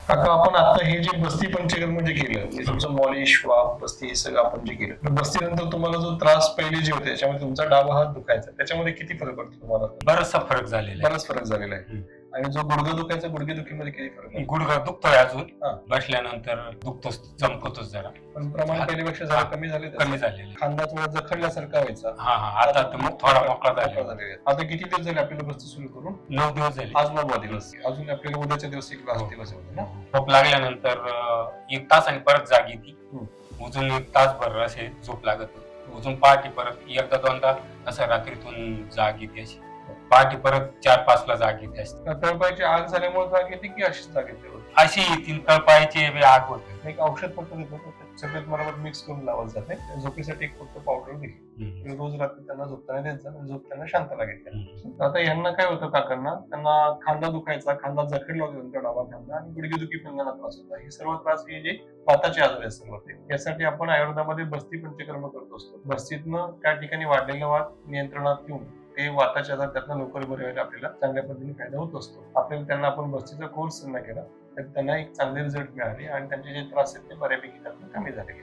काका आपण आता हे जे बस्ती पंचकर्म जे केलं, हे तुमचं मॉलिश वाफ बस्ती हे सगळं आपण जे केलं, बस्तीनंतर तुम्हाला जो त्रास पहिले जे होते त्याच्यामध्ये तुमचा डावा हात दुखायचा, त्याच्यामध्ये किती फरक पडतो तुम्हाला? बराचसा फरक झालेला बराच फरक झालेला आहे. आणि जो गुडघा दुखायचा, गुडघेदुखीमध्ये किती फरक आहे? गुडघा दुखतोय अजून, हा. बसल्यानंतर दुखतोच, चमकतोच जरा, पण प्रमाण पहिल्यापेक्षा जरा कमी झाले. कमी झालेलं. खांदा थोडा जखडल्यासारखा व्हायचा. हा हा, आता थोडा मोकळा झाला. आता किती दिवस झाले आपल्याला बस्ती सुरू करून? 9 दिवस झाले. आज 9वा दिवस. अजून आपल्याला उद्याच्या दिवस एक लास्ट दिवस होता ना. झोप लागल्यानंतर 1 तासाने परत जाग येते. अजून 1 तासभर असे झोप लागत नाही. अजून पहाटे परत एकदा दोनदा असं रात्रीतून जाग येते, अशी पहाटे परत 4-5 ला जाग येते. अशी तळपायाची आग झाल्यामुळे जाग येते की अशीच जाग येते? अशी येतील तळपायाची आग होते. एक औषध फक्त देतो, सगळ्यात बरोबर मिक्स करून लावलं जाते. झोपेसाठी एक फक्त पावडर दिली, रोज रात्री त्यांना झोपताना देत जा, झोपताना शांत लागेल. आता यांना काय होतं काकांना, त्यांना खांदा दुखायचा, खांदा जखडला होता त्यांचा डावा खांदा, आणि गुडघेदुखी पण त्यांना त्रास होता. हे सर्व त्रास हे जे वाताचे आजार आहेत सर्व ते. यासाठी आपण आयुर्वेदामध्ये बस्ती पंचकर्म करत असतो. बस्तीतनं त्या ठिकाणी वाढलेला वात नियंत्रणात ठेवून ते वाताचे आजार त्यातनं लवकर बरे व्हायला आपल्याला चांगल्या पद्धतीने फायदा होत असतो. आपल्याला त्यांना आपण बस्तीचा कोर्स त्यांना केला तर त्यांना एक चांगले रिझल्ट मिळाले आणि त्यांचे जे त्रास आहेत ते बऱ्यापैकी त्यातून कमी झाले.